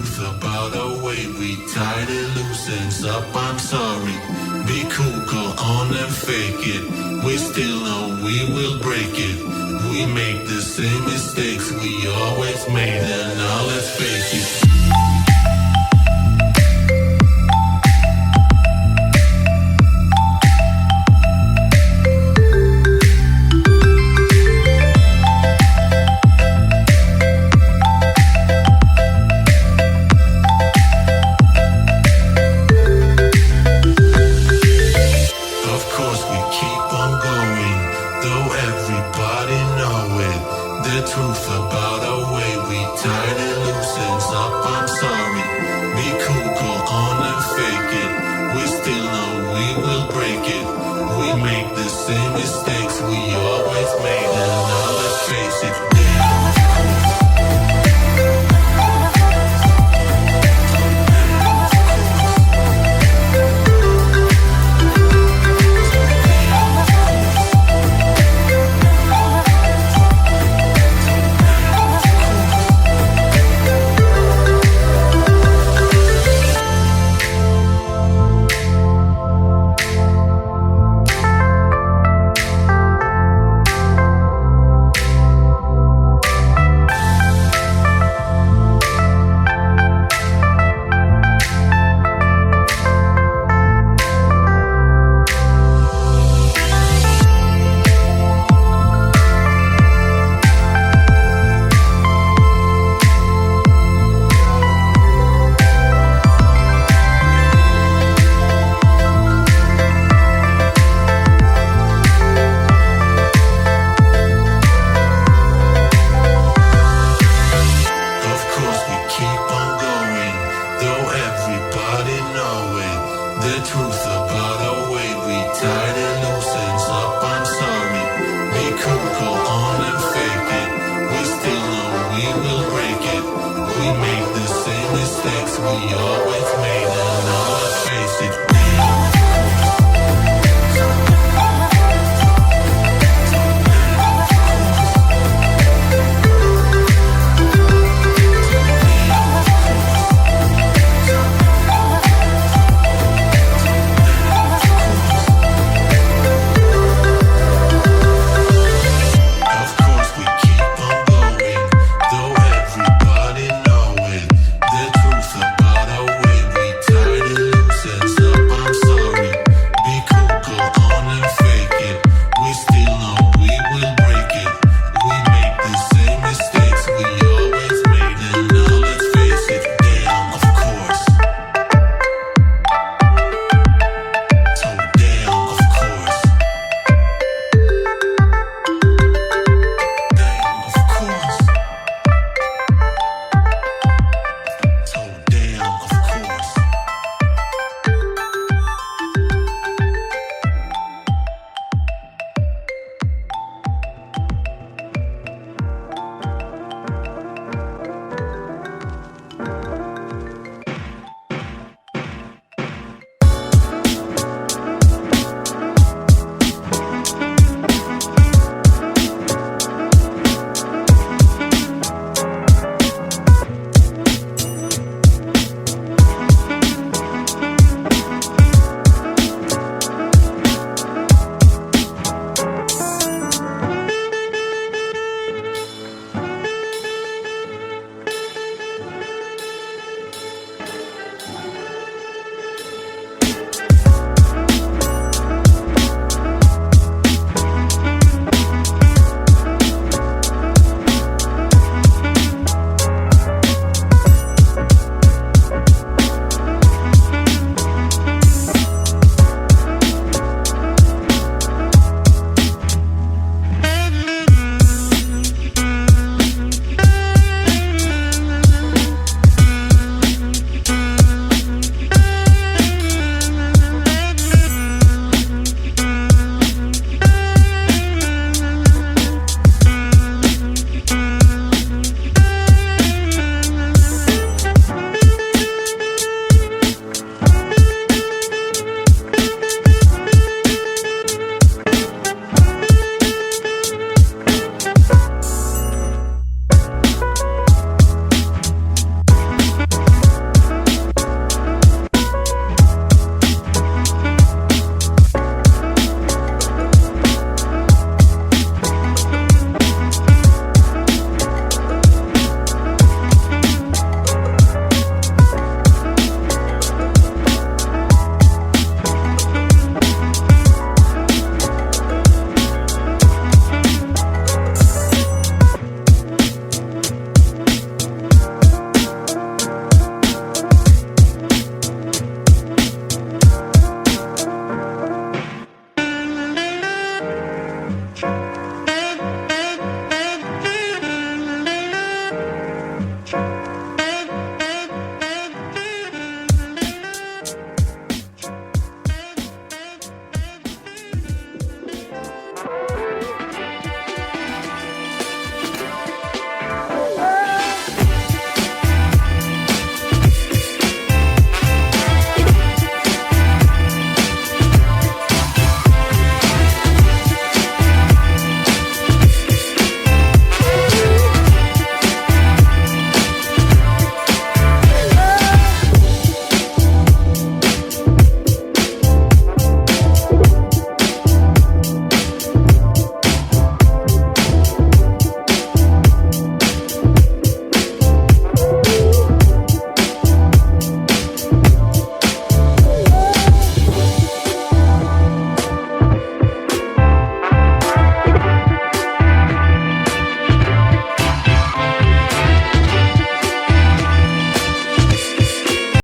truth about our way we tied it loose ends up. I'm sorry. Be cool, go on and fake it. We still know we will break it. We make the same mistakes we always made, and now let's face it. The truth about our way we tied it loose ends up. I'm sorry. Be cool, go on and fake it. We still know we will break it. We make the same mistakes we always made, and now let's face it. The truth about our way we tied it loose ends up. I'm sorry. Be cool, go on and fake it. We still know we will break it. We make the same mistakes we always made, and now let's face it.